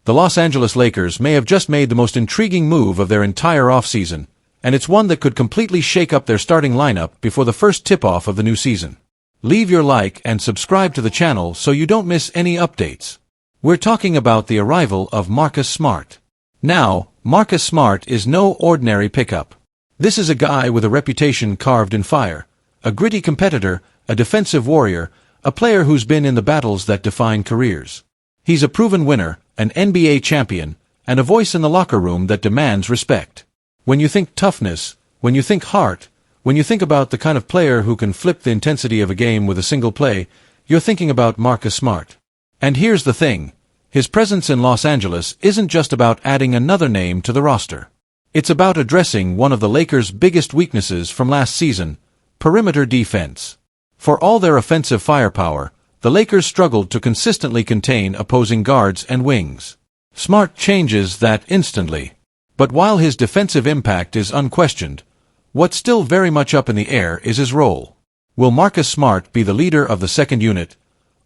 The Los Angeles Lakers may have just made the most intriguing move of their entire offseason, and it's one that could completely shake up their starting lineup before the first tip-off of the new season. Leave your like and subscribe to the channel so you don't miss any updates. We're talking about the arrival of Marcus Smart. Now, Marcus Smart is no ordinary pickup. This is a guy with a reputation carved in fire, a gritty competitor, a defensive warrior, a player who's been in the battles that define careers. He's a proven winner, an NBA champion, and a voice in the locker room that demands respect. When you think toughness, when you think heart, when you think about the kind of player who can flip the intensity of a game with a single play, you're thinking about Marcus Smart. And here's the thing. His presence in Los Angeles isn't just about adding another name to the roster. It's about addressing one of the Lakers' biggest weaknesses from last season, perimeter defense. For all their offensive firepower, the Lakers struggled to consistently contain opposing guards and wings. Smart changes that instantly. But while his defensive impact is unquestioned, what's still very much up in the air is his role. Will Marcus Smart be the leader of the second unit,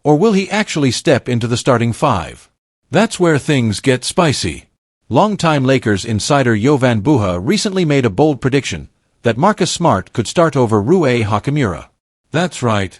or will he actually step into the starting five? That's where things get spicy. Longtime Lakers insider Jovan Buha recently made a bold prediction that Marcus Smart could start over Rui Hachimura. That's right.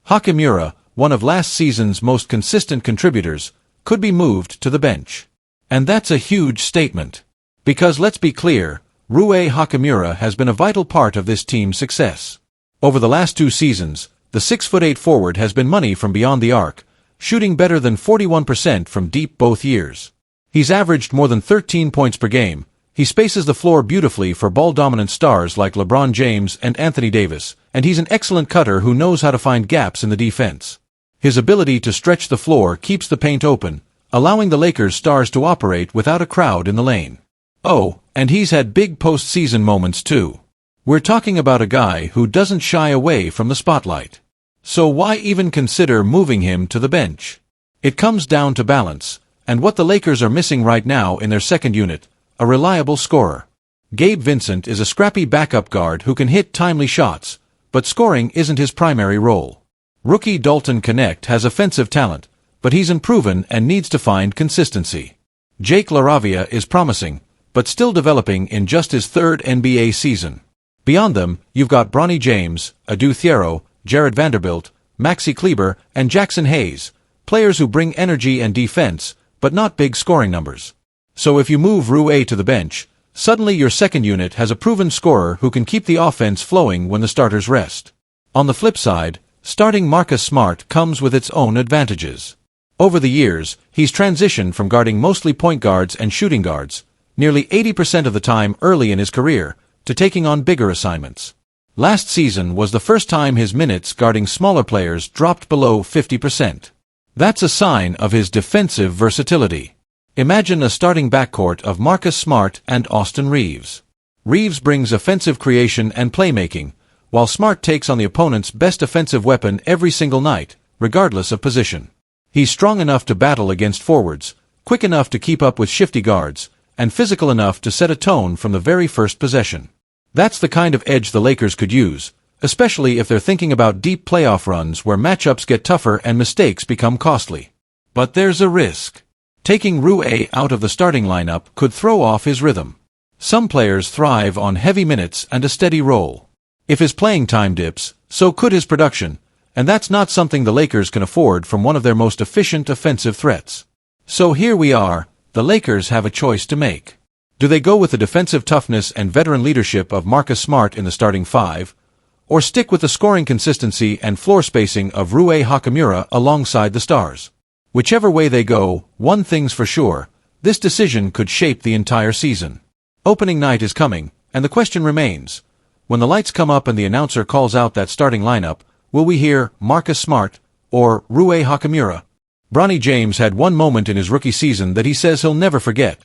Hachimura, one of last season's most consistent contributors, could be moved to the bench. And that's a huge statement. Because let's be clear, Rui Hachimura has been a vital part of this team's success. Over the last 2 seasons, the 6'8" forward has been money from beyond the arc, shooting better than 41% from deep both years. He's averaged more than 13 points per game. He spaces the floor beautifully for ball-dominant stars like LeBron James and Anthony Davis, and he's an excellent cutter who knows how to find gaps in the defense. His ability to stretch the floor keeps the paint open, allowing the Lakers stars to operate without a crowd in the lane. Oh, and he's had big postseason moments too. We're talking about a guy who doesn't shy away from the spotlight. So why even consider moving him to the bench? It comes down to balance, and what the Lakers are missing right now in their second unit, a reliable scorer. Gabe Vincent is a scrappy backup guard who can hit timely shots, but scoring isn't his primary role. Rookie Dalton Knecht has offensive talent, but he's unproven and needs to find consistency. Jake LaRavia is promising, but still developing in just his 3rd NBA season. Beyond them, you've got Bronny James, Adu Thiero, Jared Vanderbilt, Maxi Kleber, and Jackson Hayes, players who bring energy and defense, but not big scoring numbers. So if you move Rui to the bench, suddenly your second unit has a proven scorer who can keep the offense flowing when the starters rest. On the flip side, starting Marcus Smart comes with its own advantages. Over the years, he's transitioned from guarding mostly point guards and shooting guards, nearly 80% of the time early in his career, to taking on bigger assignments. Last season was the first time his minutes guarding smaller players dropped below 50%. That's a sign of his defensive versatility. Imagine a starting backcourt of Marcus Smart and Austin Reeves. Reeves brings offensive creation and playmaking, while Smart takes on the opponent's best offensive weapon every single night, regardless of position. He's strong enough to battle against forwards, quick enough to keep up with shifty guards, and physical enough to set a tone from the very first possession. That's the kind of edge the Lakers could use, especially if they're thinking about deep playoff runs where matchups get tougher and mistakes become costly. But there's a risk. Taking Rui out of the starting lineup could throw off his rhythm. Some players thrive on heavy minutes and a steady role. If his playing time dips, so could his production, and that's not something the Lakers can afford from one of their most efficient offensive threats. So here we are, the Lakers have a choice to make. Do they go with the defensive toughness and veteran leadership of Marcus Smart in the starting five, or stick with the scoring consistency and floor spacing of Rui Hachimura alongside the stars? Whichever way they go, one thing's for sure, this decision could shape the entire season. Opening night is coming, and the question remains, when the lights come up and the announcer calls out that starting lineup, will we hear Marcus Smart or Rui Hachimura? Bronny James had one moment in his rookie season that he says he'll never forget.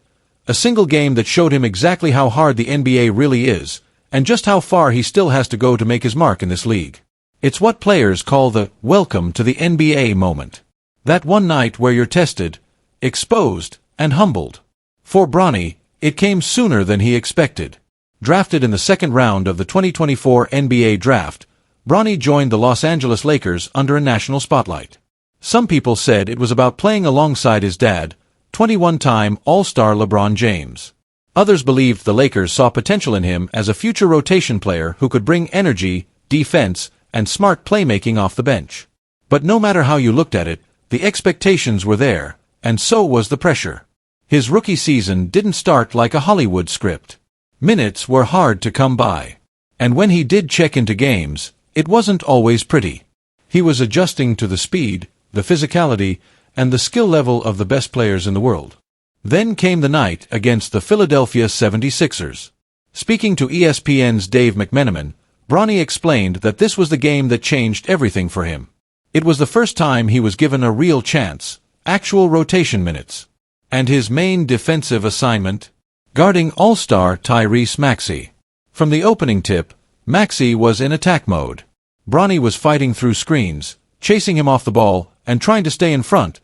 A single game that showed him exactly how hard the NBA really is, and just how far he still has to go to make his mark in this league. It's what players call the welcome to the NBA moment. That one night where you're tested, exposed, and humbled. For Bronny, it came sooner than he expected. Drafted in the 2nd round of the 2024 NBA draft, Bronny joined the Los Angeles Lakers under a national spotlight. Some people said it was about playing alongside his dad, 21-time All-Star LeBron James. Others believed the Lakers saw potential in him as a future rotation player who could bring energy, defense, and smart playmaking off the bench. But no matter how you looked at it, the expectations were there, and so was the pressure. His rookie season didn't start like a Hollywood script. Minutes were hard to come by. And when he did check into games, it wasn't always pretty. He was adjusting to the speed, the physicality, and the skill level of the best players in the world. Then came the night against the Philadelphia 76ers. Speaking to ESPN's Dave McMenamin, Bronny explained that this was the game that changed everything for him. It was the first time he was given a real chance, actual rotation minutes. And his main defensive assignment? Guarding All-Star Tyrese Maxey. From the opening tip, Maxey was in attack mode. Bronny was fighting through screens, chasing him off the ball, and trying to stay in front,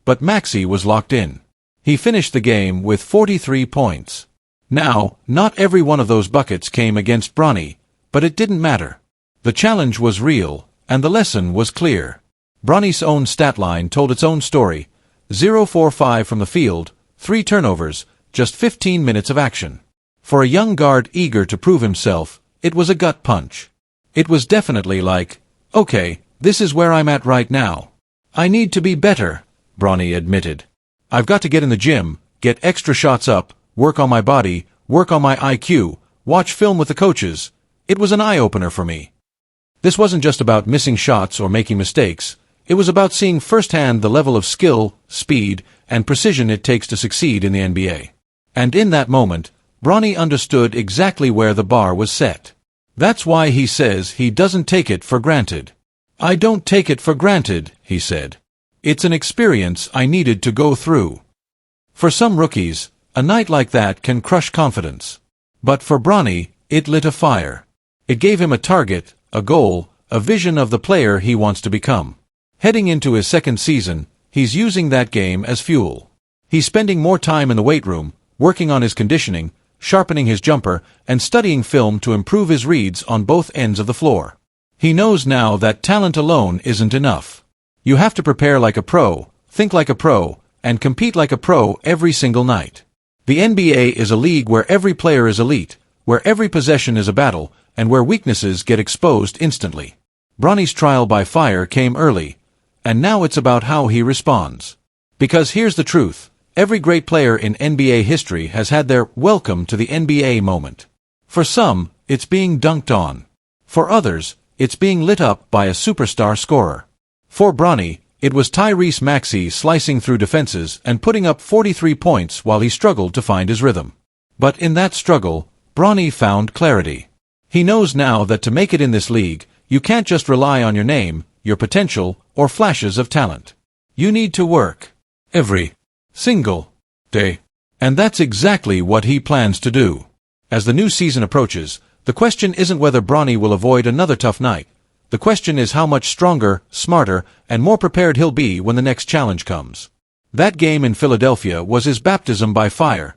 but Maxey was locked in. He finished the game with 43 points. Now, not every one of those buckets came against Bronny, but it didn't matter. The challenge was real, and the lesson was clear. Bronny's own stat line told its own story: 0-4-5 from the field, 3 turnovers, just 15 minutes of action. For a young guard eager to prove himself, it was a gut punch. It was definitely like, okay, this is where I'm at right now. I need to be better, Bronny admitted. I've got to get in the gym, get extra shots up, work on my body, work on my IQ, watch film with the coaches. It was an eye-opener for me. This wasn't just about missing shots or making mistakes. It was about seeing firsthand the level of skill, speed, and precision it takes to succeed in the NBA. And in that moment, Bronny understood exactly where the bar was set. That's why he says he doesn't take it for granted. I don't take it for granted, he said. It's an experience I needed to go through. For some rookies, a night like that can crush confidence. But for Bronny, it lit a fire. It gave him a target, a goal, a vision of the player he wants to become. Heading into his second season, he's using that game as fuel. He's spending more time in the weight room, working on his conditioning, sharpening his jumper, and studying film to improve his reads on both ends of the floor. He knows now that talent alone isn't enough. You have to prepare like a pro, think like a pro, and compete like a pro every single night. The NBA is a league where every player is elite, where every possession is a battle, and where weaknesses get exposed instantly. Bronny's trial by fire came early, and now it's about how he responds. Because here's the truth. Every great player in NBA history has had their welcome to the NBA moment. For some, it's being dunked on. For others, it's being lit up by a superstar scorer. For Bronny, it was Tyrese Maxey slicing through defenses and putting up 43 points while he struggled to find his rhythm. But in that struggle, Bronny found clarity. He knows now that to make it in this league, you can't just rely on your name, your potential, or flashes of talent. You need to work. Every single day. And that's exactly what he plans to do. As the new season approaches, the question isn't whether Bronny will avoid another tough night. The question is how much stronger, smarter, and more prepared he'll be when the next challenge comes. That game in Philadelphia was his baptism by fire,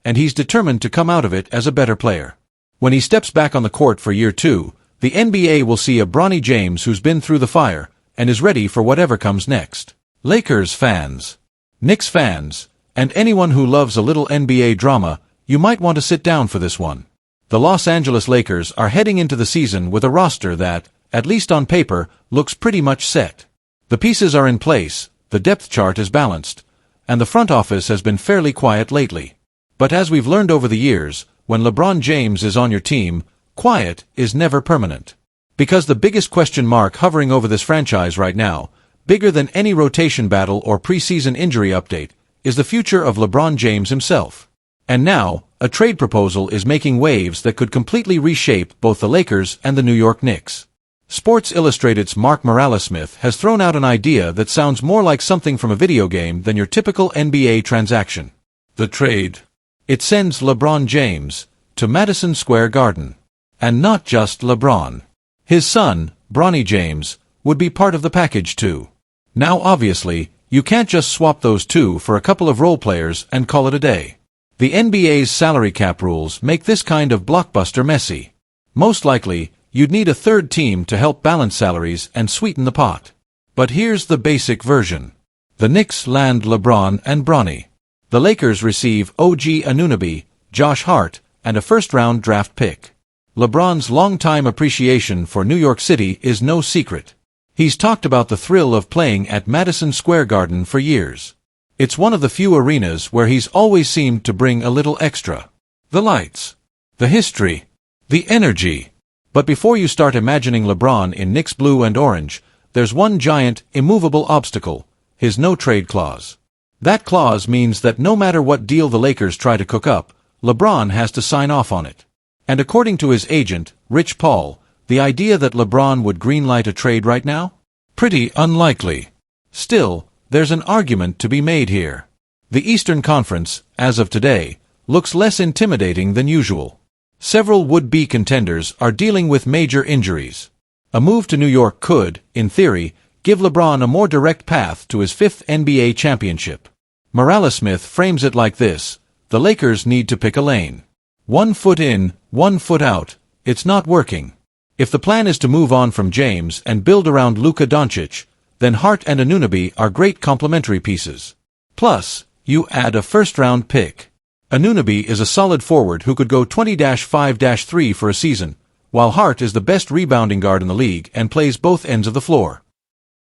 and he's determined to come out of it as a better player. When he steps back on the court for year 2, the NBA will see a Bronny James who's been through the fire and is ready for whatever comes next. Lakers fans, Knicks fans, and anyone who loves a little NBA drama, you might want to sit down for this one. The Los Angeles Lakers are heading into the season with a roster that, at least on paper, looks pretty much set. The pieces are in place, the depth chart is balanced, and the front office has been fairly quiet lately. But as we've learned over the years, when LeBron James is on your team, quiet is never permanent. Because the biggest question mark hovering over this franchise right now, bigger than any rotation battle or preseason injury update, is the future of LeBron James himself. And now, a trade proposal is making waves that could completely reshape both the Lakers and the New York Knicks. Sports Illustrated's Mark Morales-Smith has thrown out an idea that sounds more like something from a video game than your typical NBA transaction. The trade. It sends LeBron James to Madison Square Garden. And not just LeBron. His son, Bronny James, would be part of the package too. Now obviously, you can't just swap those two for a couple of role players and call it a day. The NBA's salary cap rules make this kind of blockbuster messy. Most likely, you'd need a third team to help balance salaries and sweeten the pot. But here's the basic version. The Knicks land LeBron and Bronny. The Lakers receive OG Anunoby, Josh Hart, and a first-round draft pick. LeBron's longtime appreciation for New York City is no secret. He's talked about the thrill of playing at Madison Square Garden for years. It's one of the few arenas where he's always seemed to bring a little extra. The lights, the history, the energy. But before you start imagining LeBron in Knicks blue and orange, there's one giant, immovable obstacle: his no-trade clause. That clause means that no matter what deal the Lakers try to cook up, LeBron has to sign off on it. And according to his agent, Rich Paul, the idea that LeBron would greenlight a trade right now? Pretty unlikely. Still, there's an argument to be made here. The Eastern Conference, as of today, looks less intimidating than usual. Several would-be contenders are dealing with major injuries. A move to New York could, in theory, give LeBron a more direct path to his fifth NBA championship. Morales Smith frames it like this: the Lakers need to pick a lane. 1 foot in, 1 foot out. It's not working. If the plan is to move on from James and build around Luka Doncic, then Hart and Anunoby are great complementary pieces. Plus, you add a first-round pick. Anunoby is a solid forward who could go 20-5-3 for a season, while Hart is the best rebounding guard in the league and plays both ends of the floor.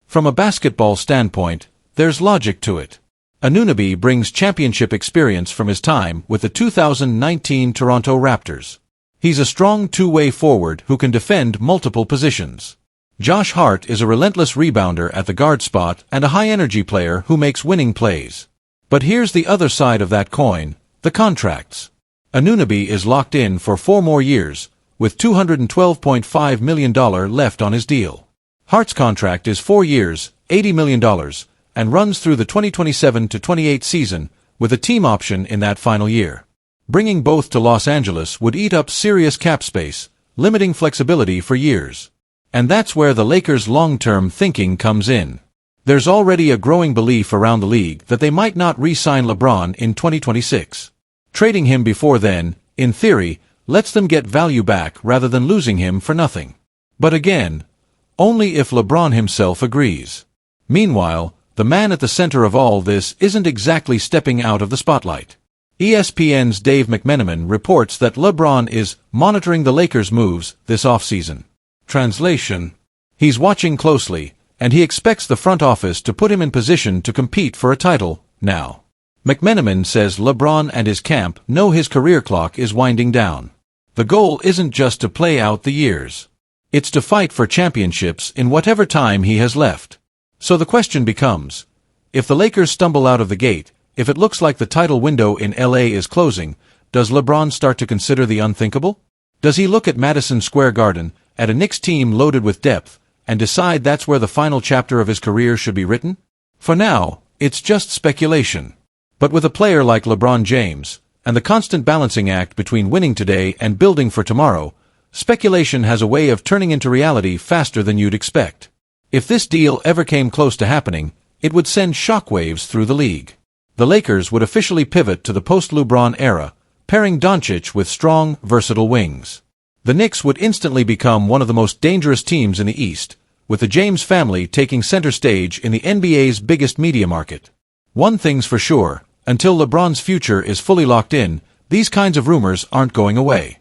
From a basketball standpoint, there's logic to it. Anunoby brings championship experience from his time with the 2019 Toronto Raptors. He's a strong two-way forward who can defend multiple positions. Josh Hart is a relentless rebounder at the guard spot and a high-energy player who makes winning plays. But here's the other side of that coin: the contracts. Anunoby is locked in for 4 more years, with $212.5 million left on his deal. Hart's contract is 4 years, $80 million, and runs through the 2027-28 season, with a team option in that final year. Bringing both to Los Angeles would eat up serious cap space, limiting flexibility for years. And that's where the Lakers' long-term thinking comes in. There's already a growing belief around the league that they might not re-sign LeBron in 2026. Trading him before then, in theory, lets them get value back rather than losing him for nothing. But again, only if LeBron himself agrees. Meanwhile, the man at the center of all this isn't exactly stepping out of the spotlight. ESPN's Dave McMenamin reports that LeBron is monitoring the Lakers' moves this offseason. Translation: he's watching closely, and he expects the front office to put him in position to compete for a title now. McMenamin says LeBron and his camp know his career clock is winding down. The goal isn't just to play out the years. It's to fight for championships in whatever time he has left. So the question becomes, if the Lakers stumble out of the gate, if it looks like the title window in LA is closing, does LeBron start to consider the unthinkable? Does he look at Madison Square Garden, at a Knicks team loaded with depth, and decide that's where the final chapter of his career should be written? For now, it's just speculation. But with a player like LeBron James, and the constant balancing act between winning today and building for tomorrow, speculation has a way of turning into reality faster than you'd expect. If this deal ever came close to happening, it would send shockwaves through the league. The Lakers would officially pivot to the post-LeBron era, pairing Doncic with strong, versatile wings. The Knicks would instantly become one of the most dangerous teams in the East, with the James family taking center stage in the NBA's biggest media market. One thing's for sure, until LeBron's future is fully locked in, these kinds of rumors aren't going away.